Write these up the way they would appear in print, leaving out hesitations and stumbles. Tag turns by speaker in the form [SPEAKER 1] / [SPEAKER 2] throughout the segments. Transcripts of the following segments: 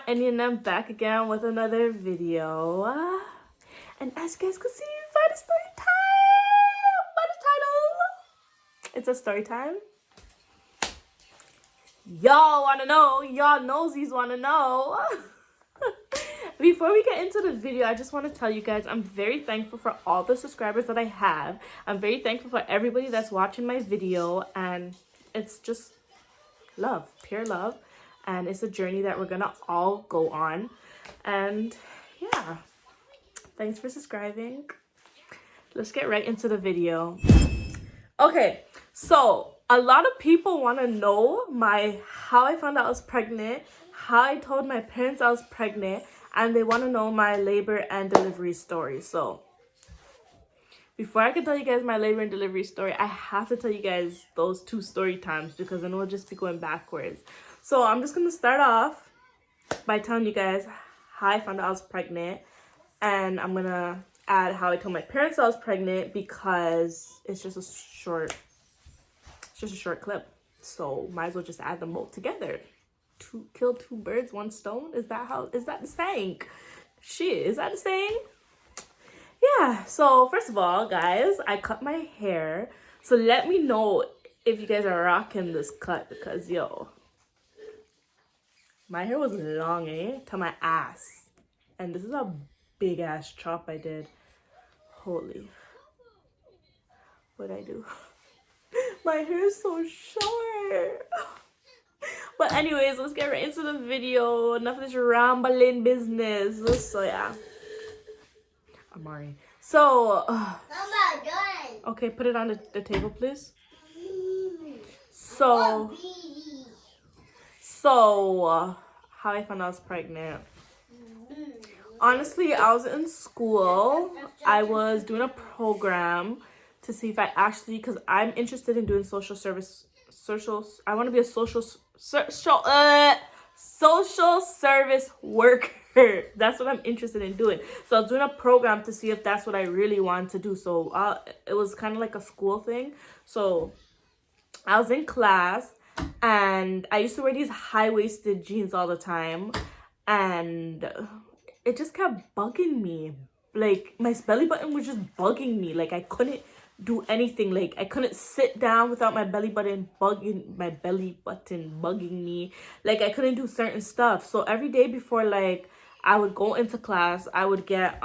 [SPEAKER 1] Annie and I'm back again with another video. And as you guys can see by the story time, by the title, it's a story time. Y'all want to know, y'all nosies want to know. Before we get into the video, I just want to tell you guys I'm very thankful for all the subscribers that I have. I'm very thankful for everybody that's watching my video, and it's just love, pure love. And it's a journey that we're gonna all go on. And yeah, thanks for subscribing. Let's get right into the video. Okay, so a lot of people want to know how I found out I was pregnant, how I told my parents I was pregnant, and they want to know my labor and delivery story. So before I can tell you guys my labor and delivery story, I have to tell you guys those two story times, because then we'll just be going backwards. So I'm just going to start off by telling you guys how I found out I was pregnant. And I'm going to add how I told my parents I was pregnant, because it's just a short clip. So might as well just add them both together. Kill two birds, one stone. Is that the saying? Shit, is that the saying? Yeah, so first of all, guys, I cut my hair. So let me know if you guys are rocking this cut, because yo, my hair was long, to my ass. And this is a big ass chop I did. Holy. What'd I do? My hair is so short. But anyways, let's get right into the video. Enough of this rambling business. So yeah. Amari. So, okay, put it on the table, please. So, how I found out I was pregnant. Honestly, I was in school. I was doing a program to see if I actually, because I'm interested in doing social service. I want to be a social service worker. That's what I'm interested in doing. So I was doing a program to see if that's what I really wanted to do. So it was kind of like a school thing. So I was in class, and I used to wear these high-waisted jeans all the time, and it just kept bugging me. Like, my belly button was just bugging me. Like, I couldn't do anything. Like, I couldn't sit down without my belly button bugging me. Like, I couldn't do certain stuff. So every day before, like, I would go into class, I would get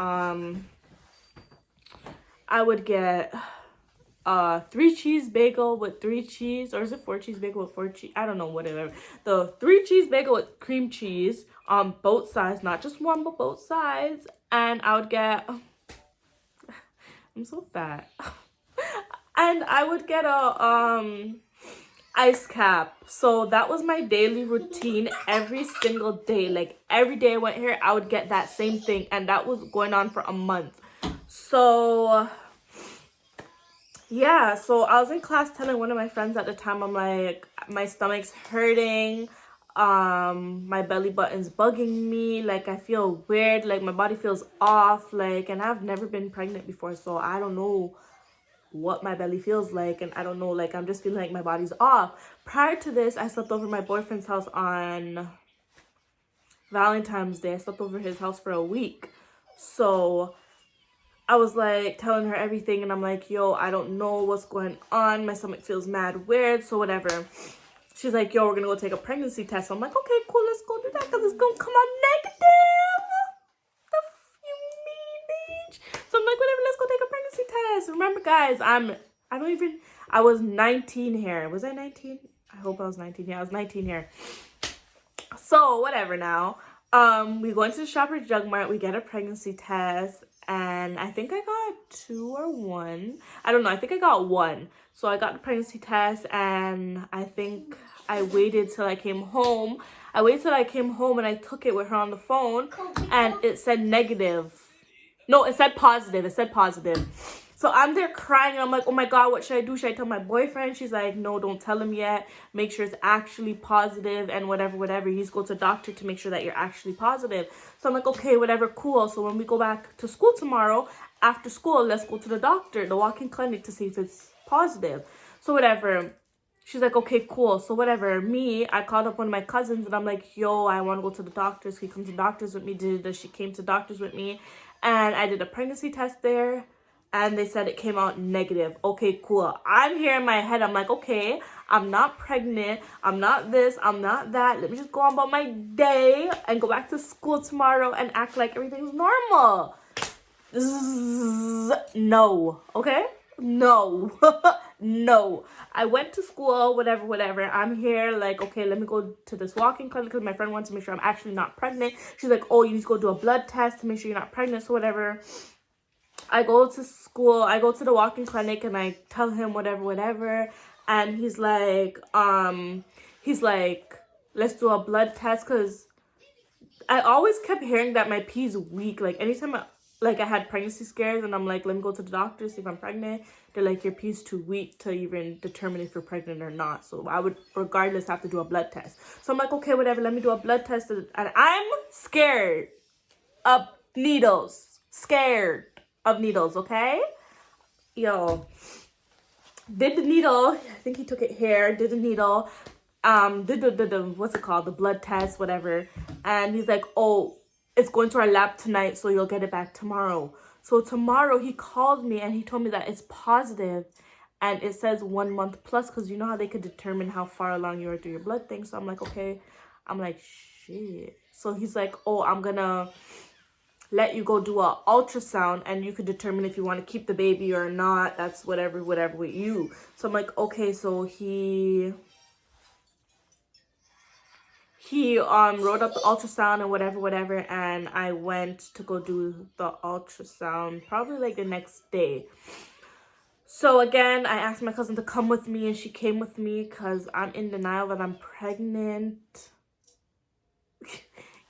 [SPEAKER 1] 3 cheese bagel with 3 cheese, or is it 4 cheese bagel with 4 cheese? I don't know, whatever. The 3 cheese bagel with cream cheese on both sides, not just one, but both sides. And I would get, I'm so fat. And I would get a ice cap. So that was my daily routine every single day. Like, every day I went here, I would get that same thing, and that was going on for a month. So yeah, so I was in class telling one of my friends at the time, I'm like, my stomach's hurting, my belly button's bugging me, like, I feel weird, like, my body feels off, like, and I've never been pregnant before, so I don't know what my belly feels like, and I don't know, like, I'm just feeling like my body's off. Prior to this, I slept over my boyfriend's house on Valentine's Day. I slept over his house for a week. So I was like telling her everything, and I'm like, yo, I don't know what's going on. My stomach feels mad weird, so whatever. She's like, yo, we're gonna go take a pregnancy test. So I'm like, okay, cool, let's go do that, because it's gonna come out negative. The f you mean, bitch? So I'm like, whatever, let's go take a pregnancy test. Remember, guys, I was 19 here. Was I 19? I hope I was 19. Yeah, I was 19 here. So whatever now. We go into the Shoppers Drug Mart, we get a pregnancy test, and I think I got 2 or 1. I don't know, I think I got 1. So I got the pregnancy test, and I think I waited till I came home. And I took it with her on the phone, and it said negative. No, it said positive. So I'm there crying, and I'm like, oh my God, what should I do? Should I tell my boyfriend? She's like, no, don't tell him yet. Make sure it's actually positive, and whatever. You need to go to the doctor to make sure that you're actually positive. So I'm like, okay, whatever, cool. So when we go back to school tomorrow, after school, let's go to the doctor, the walk-in clinic, to see if it's positive. So whatever. she's like, okay, cool. So whatever. Me, I called up one of my cousins and I'm like, yo, I want to go to the doctors. Can you come to doctors with me? She came to doctors with me. And I did a pregnancy test there. And they said it came out negative. Okay, cool. I'm here in my head. I'm like, okay, I'm not pregnant. I'm not this. I'm not that. Let me just go on about my day and go back to school tomorrow and act like everything's normal. No. Okay? No. No. I went to school, whatever. I'm here, like, okay, let me go to this walking clinic because my friend wants to make sure I'm actually not pregnant. She's like, oh, you need to go do a blood test to make sure you're not pregnant, so whatever. I go to school, I go to the walking clinic and I tell him whatever. And he's like, let's do a blood test because I always kept hearing that my pee's weak. Like anytime I had pregnancy scares and I'm like, let me go to the doctor, see if I'm pregnant. They're like, your pee's too weak to even determine if you're pregnant or not. So I would regardless have to do a blood test. So I'm like, okay, whatever, let me do a blood test. And I'm scared of needles. Scared of needles, okay? Yo. Did the needle. I think he took it here. Did the needle. Did the what's it called? The blood test, whatever. And he's like, oh, it's going to our lab tonight, so you'll get it back tomorrow. So tomorrow he called me and he told me that it's positive and it says 1 month plus because you know how they could determine how far along you are through your blood thing. So I'm like, okay. I'm like, shit. So he's like, oh, I'm gonna let you go do a ultrasound and you could determine if you want to keep the baby or not. That's whatever with you. So I'm like, okay. So he wrote up the ultrasound and whatever, and I went to go do the ultrasound probably like the next day. So again, I asked my cousin to come with me and she came with me because I'm in denial that I'm pregnant.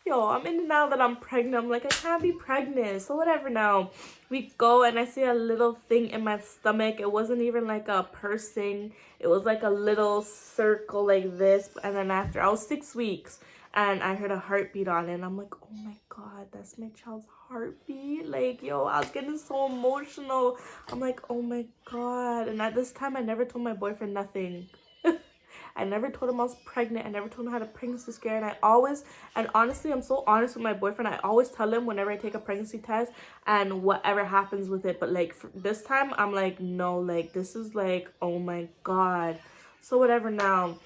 [SPEAKER 1] Yo, I'm in denial that I'm pregnant. I'm like, I can't be pregnant. So whatever now. We go and I see a little thing in my stomach. It wasn't even like a pursing. It was like a little circle like this. And then after, I was 6 weeks and I heard a heartbeat on it. And I'm like, oh my God, that's my child's heartbeat. Like, yo, I was getting so emotional. I'm like, oh my God. And at this time, I never told my boyfriend nothing. I never told him I was pregnant. I never told him I had a pregnancy scare. And honestly, I'm so honest with my boyfriend. I always tell him whenever I take a pregnancy test and whatever happens with it. But like this time, I'm like, no, like this is like, oh my God. So whatever now.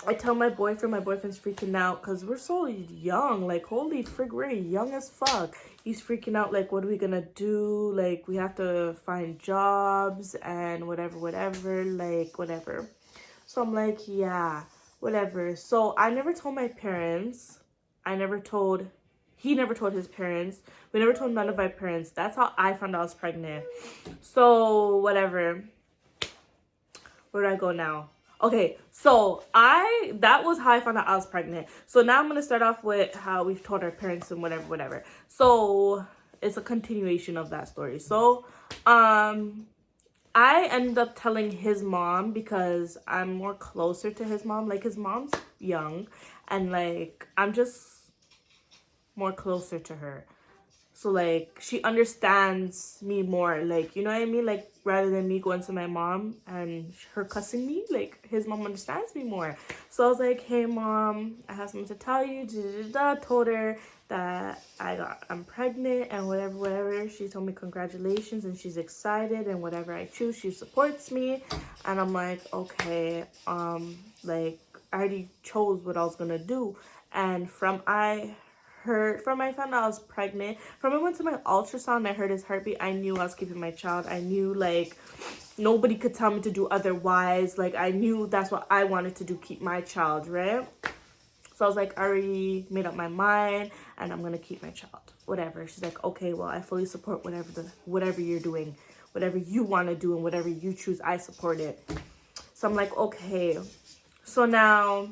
[SPEAKER 1] I tell my boyfriend's freaking out because we're so young. Like, holy frig, we're young as fuck. He's freaking out, like, what are we gonna do? Like, we have to find jobs and whatever, like, whatever. So I'm like, yeah, whatever. So I never told my parents. He never told his parents. We never told none of my parents. That's how I found out I was pregnant. So whatever. Where do I go now? Okay, so that was how I found out I was pregnant. So now I'm going to start off with how we've told our parents and whatever. So it's a continuation of that story. So, I ended up telling his mom because I'm more closer to his mom. Like, his mom's young and, like, I'm just more closer to her. So, like, she understands me more. Like, you know what I mean? Like, rather than me going to my mom and her cussing me, like, his mom understands me more. So I was like, hey, Mom, I have something to tell you. Told her that I'm pregnant and whatever. She told me congratulations and she's excited and whatever I choose, she supports me. And I'm like, okay, like, I already chose what I was gonna do. And I found out I was pregnant. From I went to my ultrasound and I heard his heartbeat, I knew I was keeping my child. I knew, like, nobody could tell me to do otherwise. Like, I knew that's what I wanted to do, keep my child, right? So I was like, I already made up my mind and I'm gonna keep my child. Whatever. She's like, okay, well, I fully support whatever you're doing, whatever you want to do and whatever you choose, I support it. So I'm like, okay. So now,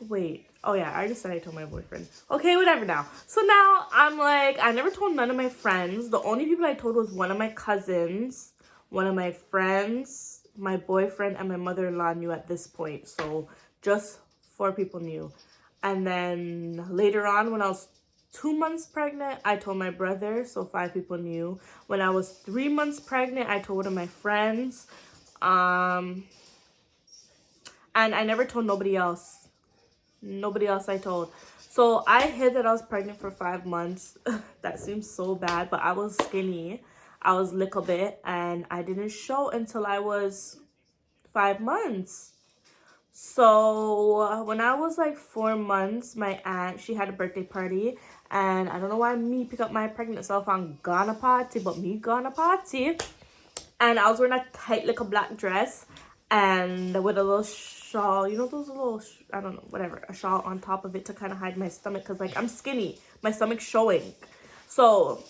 [SPEAKER 1] wait. Oh yeah, I already said I told my boyfriend. Okay, whatever now. So now I'm like, I never told none of my friends. The only people I told was one of my cousins, one of my friends, my boyfriend, and my mother-in-law knew at this point. So just 4 people knew. And then later on, when I was 2 months pregnant, I told my brother, so 5 people knew. When I was 3 months pregnant, I told one of my friends. And I never told nobody else. Nobody else I told. So I hid that I was pregnant for 5 months. That seems so bad, but I was skinny. I was little bit, and I didn't show until I was 5 months. So when I was like 4 months, my aunt, she had a birthday party, and I don't know why me pick up my pregnant self on gonna party, but me gonna party. And I was wearing a tight little black dress and with a little shawl, you know, those little, I don't know, whatever, a shawl on top of it to kind of hide my stomach, because like I'm skinny, my stomach's showing. So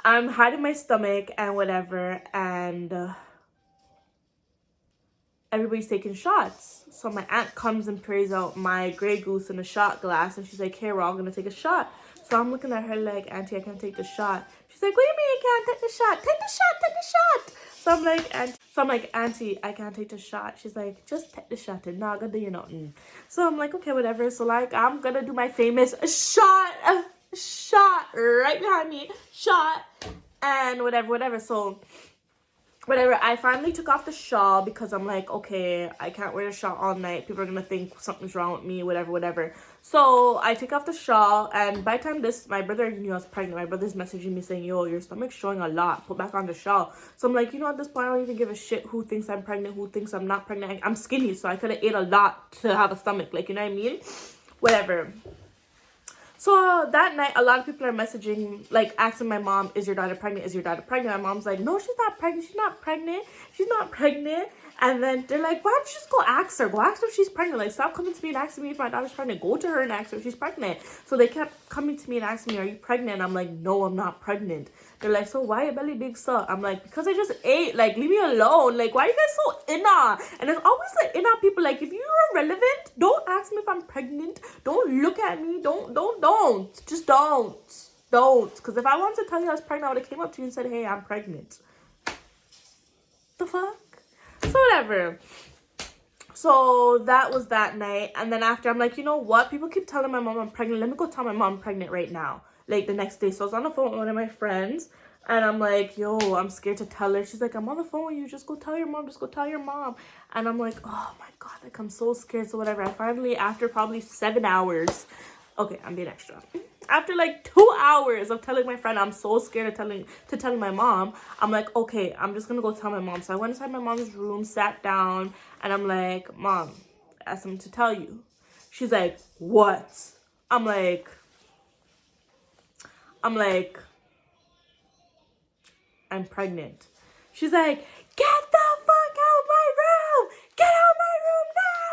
[SPEAKER 1] I'm hiding my stomach and whatever, and everybody's taking shots. So my aunt comes and prays out my Grey Goose in a shot glass, and she's like, hey, we're all gonna take a shot. So I'm looking at her like, Auntie, I can't take the shot. She's like, what do you mean you can't take the shot? Take the shot, take the shot. So I'm like, Auntie, I can't take the shot. She's like, just take the shot and not gonna do you nothing. So I'm like, okay, whatever. So like, I'm gonna do my famous shot right behind me, shot, and whatever. So whatever, I finally took off the shawl because I'm like, okay, I can't wear the shawl all night. People are gonna think something's wrong with me, whatever. So I take off the shawl, and by the time my brother knew I was pregnant, my brother's messaging me saying, yo, your stomach's showing a lot, put back on the shawl. So I'm like, you know, at this point, I don't even give a shit who thinks I'm pregnant, who thinks I'm not pregnant. I'm skinny, so I could have ate a lot to have a stomach, like, you know what I mean? Whatever. So that night, a lot of people are messaging, like, asking my mom, is your daughter pregnant? Is your daughter pregnant? My mom's like, no, she's not pregnant. She's not pregnant. She's not pregnant. And then they're like, why don't you just go ask her? Go ask her if she's pregnant. Like, stop coming to me and asking me if my daughter's pregnant. Go to her and ask her if she's pregnant. So they kept coming to me and asking me, are you pregnant? And I'm like, no, I'm not pregnant. They're like, so why your belly big, sir? I'm like, because I just ate. Like, leave me alone. Like, why are you guys so inna? And there's always like inna people. Like, if you're irrelevant, don't ask me if I'm pregnant. Don't look at me. Don't. Just don't. Because if I wanted to tell you I was pregnant, I would have came up to you and said, hey, I'm pregnant. The fuck? So whatever. So that was that night. And then after, I'm like, you know what? People keep telling my mom I'm pregnant. Let me go tell my mom I'm pregnant right now. Like the next day. So I was on the phone with one of my friends. And I'm like, yo, I'm scared to tell her. She's like, I'm on the phone with you. Just go tell your mom. Just go tell your mom. And I'm like, oh my God. Like, I'm so scared. So whatever. I finally, after probably 7 hours. Okay, I'm being extra. After like 2 hours of telling my friend I'm so scared of telling my mom, I'm like, okay, I'm just gonna go tell my mom. So I went inside my mom's room, sat down, and I'm like, Mom, I have something to tell you. She's like, what? I'm like, I'm pregnant. She's like, get the fuck out of my room! Get out of my room now!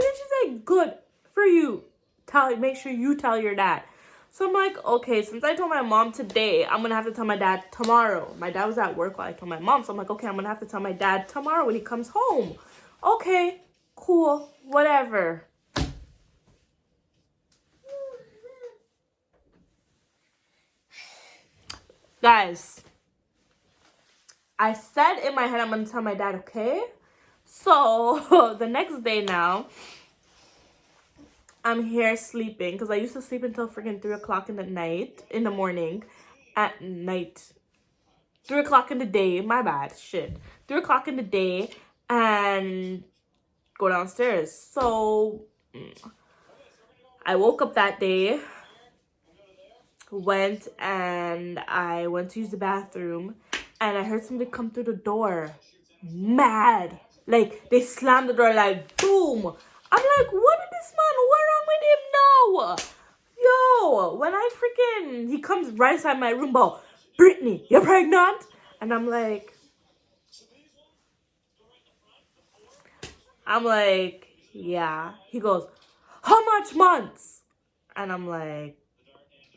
[SPEAKER 1] And she's like, good for you. Make sure you tell your dad. So I'm like, okay, since I told my mom today, I'm gonna have to tell my dad tomorrow. My dad was at work while I told my mom, so I'm like, okay, I'm gonna have to tell my dad tomorrow when he comes home. Okay, cool, whatever. Guys, I said in my head I'm gonna tell my dad, okay? So the next day now, I'm here sleeping because I used to sleep until freaking 3 o'clock in the morning, at night. 3 o'clock in the day, my bad, shit. 3 o'clock in the day and go downstairs. So I woke up that day, went to use the bathroom, and I heard somebody come through the door. Mad. Like, they slammed the door like, boom. I'm like, what did this man, what wrong with him now? Yo, when he comes right inside my room, bro, Brittany, you're pregnant? And I'm like, yeah. He goes, how much months? And I'm like,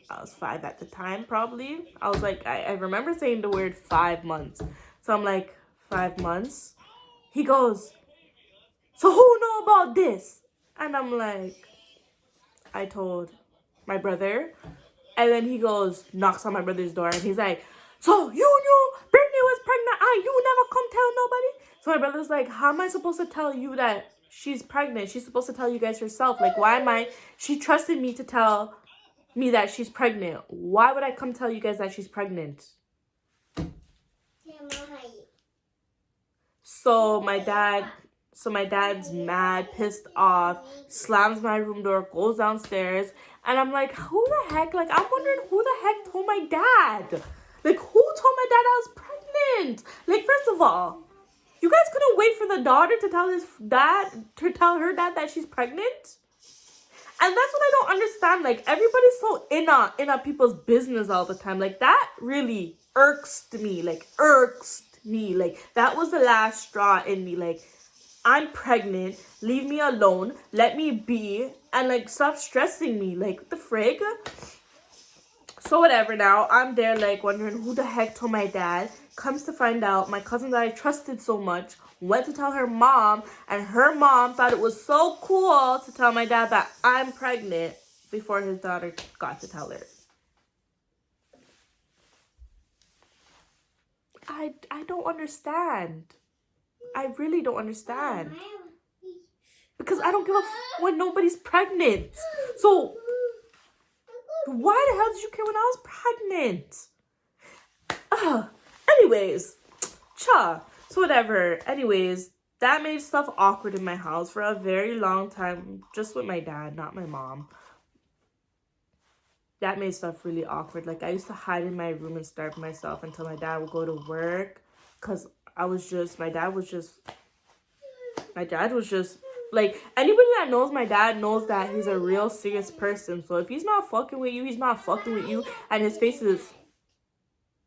[SPEAKER 1] I was 5 at the time, probably. I was like, I remember saying the word 5 months. So I'm like, 5 months? He goes, so who know about this? And I'm like, I told my brother. And then he goes, knocks on my brother's door, and he's like, so you knew Brittany was pregnant and you never come tell nobody? So my brother's like, how am I supposed to tell you that she's pregnant? She's supposed to tell you guys herself. Like, she trusted me to tell me that she's pregnant. Why would I come tell you guys that she's pregnant? So my dad's mad, pissed off, slams my room door, goes downstairs, and I'm like, who the heck? Like, I'm wondering who the heck told my dad? Like, who told my dad I was pregnant? Like, first of all, you guys couldn't wait for the daughter to tell her dad that she's pregnant? And that's what I don't understand. Like, everybody's so in on people's business all the time. Like, that really irks me. Like, that was the last straw in me. Like, I'm pregnant. Leave me alone. Let me be. And, like, stop stressing me. Like, what the frig? So, whatever now. I'm there, like, wondering who the heck told my dad. Comes to find out, my cousin that I trusted so much went to tell her mom, and her mom thought it was so cool to tell my dad that I'm pregnant before his daughter got to tell her. I don't understand. I really don't understand. Because I don't give a when nobody's pregnant. So, why the hell did you care when I was pregnant? Anyways, so whatever. Anyways, that made stuff awkward in my house for a very long time, just with my dad, not my mom. That made stuff really awkward. Like, I used to hide in my room and starve myself until my dad would go to work, because my dad was just, like, anybody that knows my dad knows that he's a real serious person. So if he's not fucking with you, he's not fucking with you, and his face is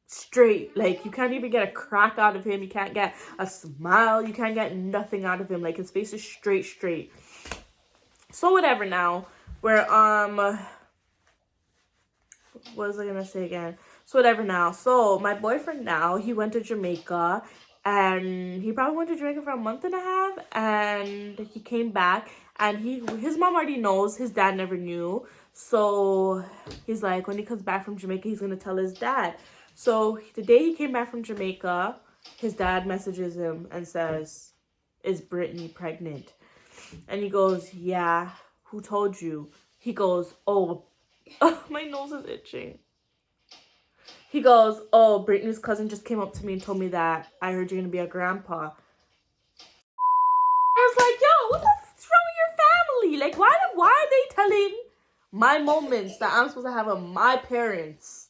[SPEAKER 1] straight. Like, you can't even get a crack out of him. You can't get a smile. You can't get nothing out of him. Like, his face is straight. So whatever now. What was I gonna say again? So whatever now. So my boyfriend now, he went to Jamaica, and he probably went to Jamaica for a month and a half, and he came back, and his mom already knows, his dad never knew. So he's like, when he comes back from Jamaica, he's gonna tell his dad. So the day he came back from Jamaica, his dad messages him and says, "Is Brittany pregnant?" And he goes, "Yeah, who told you?" He goes, oh, my nose is itching. He goes, "Oh, Brittany's cousin just came up to me and told me that I heard you're gonna be a grandpa." I was like, yo, what the fuck's wrong with your family? Like, why are they telling my moments that I'm supposed to have with my parents?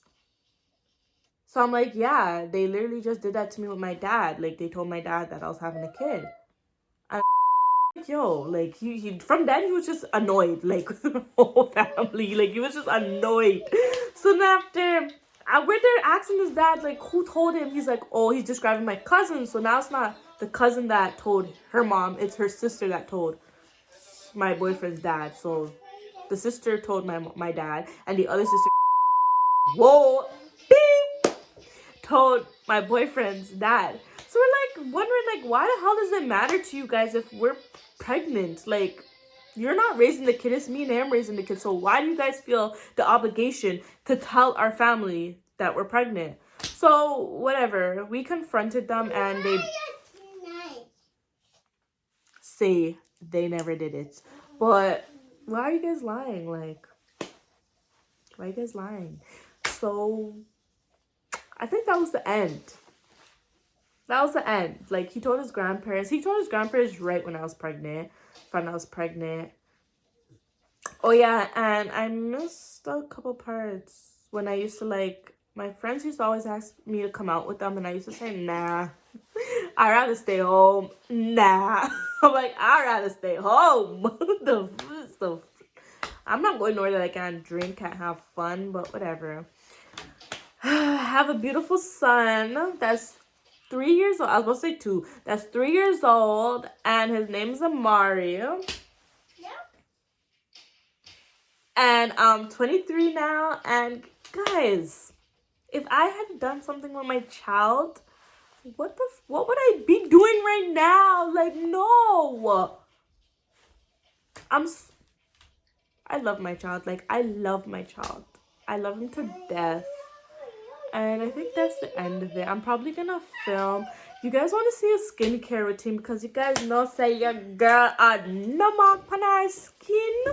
[SPEAKER 1] So I'm like, yeah, they literally just did that to me with my dad. Like, they told my dad that I was having a kid. And like, yo, like, he from then he was just annoyed, like, with the whole family. Like, he was just annoyed. So then after, we're there asking his dad, like, who told him? He's like, oh, he's describing my cousin. So now it's not the cousin that told her mom. It's her sister that told my boyfriend's dad. So the sister told my dad, and the other sister, whoa, beep, told my boyfriend's dad. So we're like wondering, like, why the hell does it matter to you guys if we're pregnant? Like, you're not raising the kid, it's me and him raising the kid. So why do you guys feel the obligation to tell our family that we're pregnant? So whatever, we confronted them, and they say they never did it. But why are you guys lying? Like, why are you guys lying? So I think that was the end. That was the end. Like, he told his grandparents right when I was pregnant. Found I was pregnant. Oh yeah, and I missed a couple parts when I used to, like, my friends used to always ask me to come out with them, and I used to say, nah, I'd rather stay home. Nah. I'm like, I'd rather stay home. I'm not going nowhere that I can't drink, can't have fun, but whatever. Have a beautiful son that's 3 years old. I was supposed to say 2. That's 3 years old, and his name's Amari. Yep. And I'm 23 now, and guys, if I had done something with my child, what would I be doing right now? Like, no. I love my child. Like, I love my child. I love him to death. And I think that's the end of it. I'm probably gonna film. You guys want to see a skincare routine, because you guys know, say your girl no mark on her skin.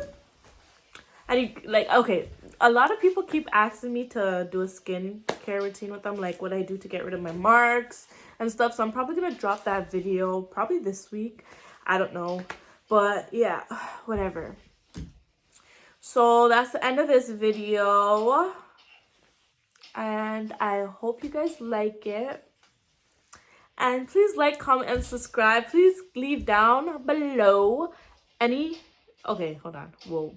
[SPEAKER 1] And you, like, okay, a lot of people keep asking me to do a skincare routine with them, like what I do to get rid of my marks and stuff. So I'm probably gonna drop that video probably this week. I don't know, but yeah, whatever. So that's the end of this video, and I hope you guys like it. And please like, comment, and subscribe. Please leave down below any... Okay, hold on. Whoa.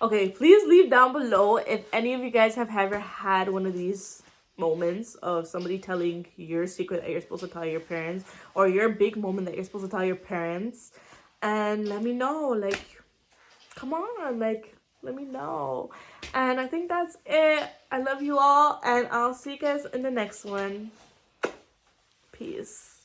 [SPEAKER 1] Okay, please leave down below if any of you guys have ever had one of these moments of somebody telling your secret that you're supposed to tell your parents, or your big moment that you're supposed to tell your parents. And let me know. Like, come on. Like, let me know. And I think that's it. I love you all, and I'll see you guys in the next one. Peace.